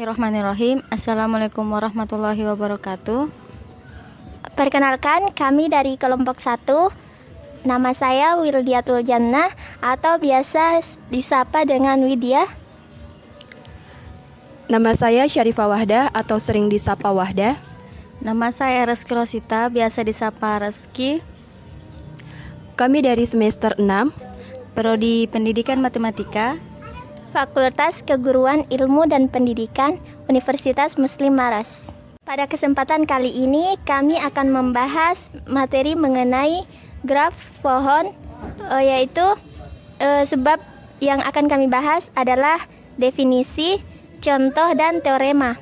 Bismillahirrahmanirrahim. Assalamualaikum warahmatullahi wabarakatuh. Perkenalkan, kami dari kelompok 1. Nama saya Wildiatul Jannah atau biasa disapa dengan Widya. Nama saya Syarifah Wahdah atau sering disapa Wahdah. Nama saya Reski Rosita, biasa disapa Reski. Kami dari semester 6, Prodi Pendidikan Matematika, Fakultas Keguruan Ilmu dan Pendidikan, Universitas Muslim Maras. Pada kesempatan kali ini kami akan membahas materi mengenai graf pohon, yaitu sebab yang akan kami bahas adalah definisi, contoh, dan teorema.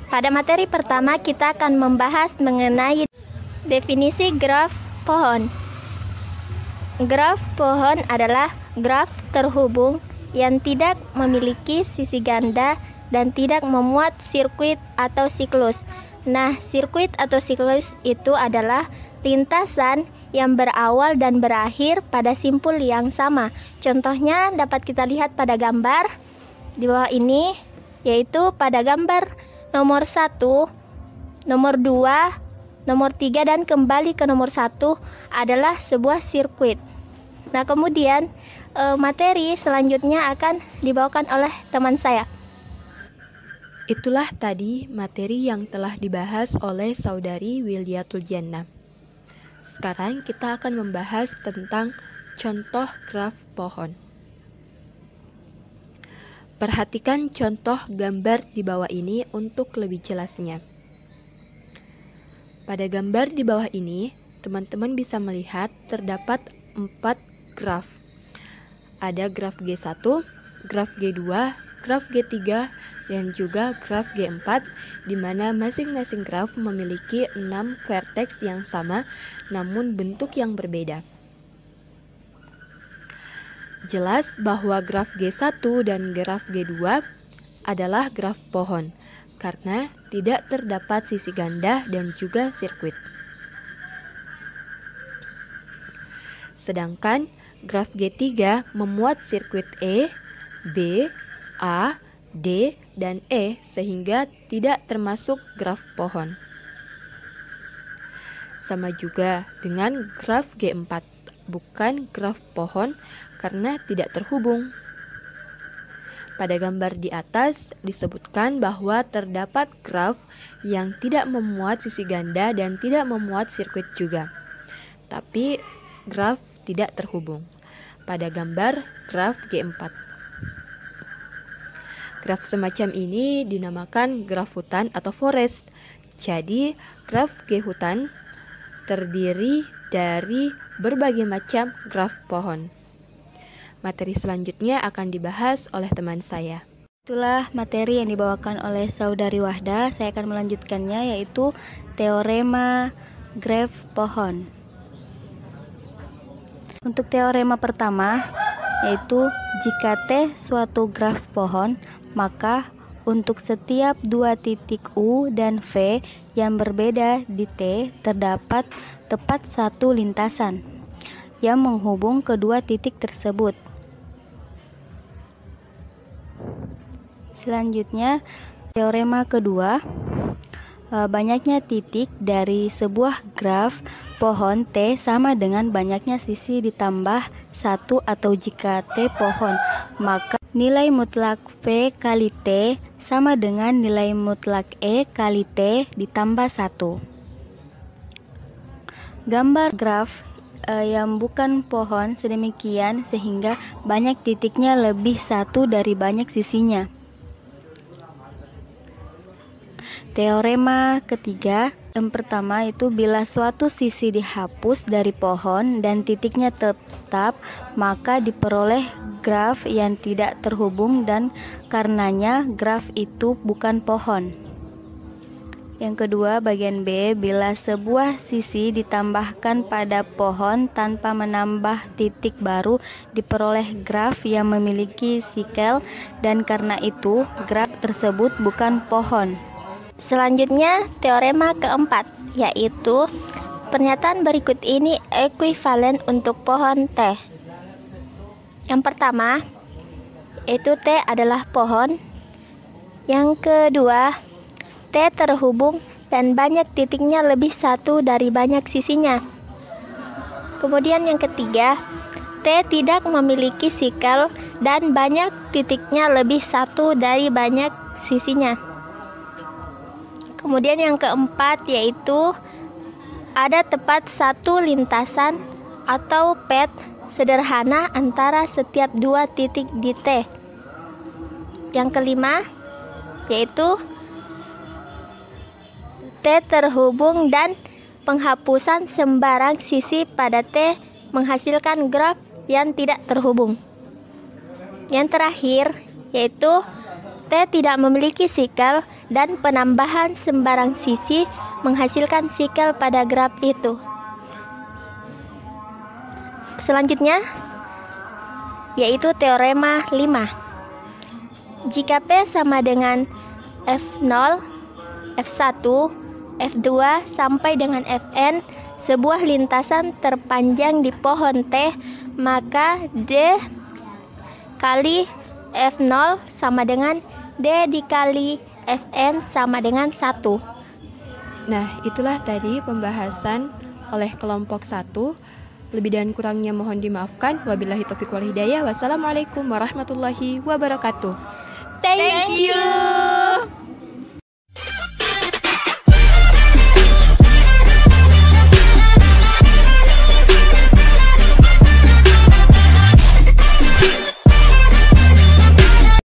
Pada materi pertama kita akan membahas mengenai definisi graf pohon. Graf pohon adalah graf terhubung yang tidak memiliki sisi ganda dan tidak memuat sirkuit atau siklus. Nah, sirkuit atau siklus itu adalah lintasan yang berawal dan berakhir pada simpul yang sama. Contohnya dapat kita lihat pada gambar di bawah ini, yaitu pada gambar nomor 1, nomor 2, nomor 3 dan kembali ke nomor 1 adalah sebuah sirkuit. Nah, kemudian materi selanjutnya akan dibawakan oleh teman saya. itulah tadi materi yang telah dibahas oleh saudari Wildiatul Jannah. Sekarang kita akan membahas tentang contoh graf pohon. Perhatikan contoh gambar di bawah ini untuk lebih jelasnya. Pada gambar di bawah ini, teman-teman bisa melihat terdapat 4 graf. Ada graf G1, graf G2, graf G3, dan juga graf G4, di mana masing-masing graf memiliki 6 vertex yang sama, namun bentuk yang berbeda. Jelas bahwa graf G1 dan graf G2 adalah graf pohon, karena tidak terdapat sisi ganda dan juga sirkuit. Sedangkan graf G3 memuat sirkuit E, B, A, D, dan E sehingga tidak termasuk graf pohon. Sama juga dengan graf G4, bukan graf pohon karena tidak terhubung. Pada gambar di atas disebutkan bahwa terdapat graf yang tidak memuat sisi ganda dan tidak memuat sirkuit juga, tapi graf tidak terhubung. Pada gambar graf G4. Graf semacam ini dinamakan graf hutan atau forest. Jadi, graf G hutan terdiri dari berbagai macam graf pohon. Materi selanjutnya akan dibahas oleh teman saya. Itulah materi yang dibawakan oleh saudari Wahdah. Saya akan melanjutkannya, yaitu teorema graf pohon. Untuk teorema pertama, yaitu jika T suatu graf pohon, maka untuk setiap 2 titik U dan V yang berbeda di T terdapat tepat satu lintasan yang menghubung kedua titik tersebut. Selanjutnya, teorema kedua, banyaknya titik dari sebuah graf pohon T sama dengan banyaknya sisi ditambah 1, atau jika T pohon, maka nilai mutlak V kali T sama dengan nilai mutlak E kali T ditambah 1. Gambar graf yang bukan pohon sedemikian sehingga banyak titiknya lebih 1 dari banyak sisinya. Teorema ketiga, yang pertama itu bila suatu sisi dihapus dari pohon dan titiknya tetap, maka diperoleh graf yang tidak terhubung dan karenanya graf itu bukan pohon. Yang kedua, bagian B, bila sebuah sisi ditambahkan pada pohon tanpa menambah titik baru, diperoleh graf yang memiliki sikel dan karena itu graf tersebut bukan pohon. Selanjutnya, teorema keempat, yaitu pernyataan berikut ini ekuivalen untuk pohon T. Yang pertama, yaitu T adalah pohon. Yang kedua, T terhubung dan banyak titiknya lebih satu dari banyak sisinya. Kemudian yang ketiga, T tidak memiliki sikel dan banyak titiknya lebih satu dari banyak sisinya. Kemudian yang keempat yaitu ada tepat satu lintasan atau pad sederhana antara setiap dua titik di T. Yang kelima yaitu T terhubung dan penghapusan sembarang sisi pada T menghasilkan graf yang tidak terhubung. Yang terakhir yaitu T tidak memiliki sikel dan penambahan sembarang sisi menghasilkan sikel pada graf itu. Selanjutnya yaitu teorema 5. Jika P sama dengan F0, F1, F2 sampai dengan Fn, sebuah lintasan terpanjang di pohon T, maka D kali F0 sama dengan D dikali Fn sama dengan 1. Nah, itulah tadi pembahasan oleh kelompok 1. Lebih dan kurangnya mohon dimaafkan. Wabillahi taufiq wal hidayah. Wassalamualaikum warahmatullahi wabarakatuh. Thank you.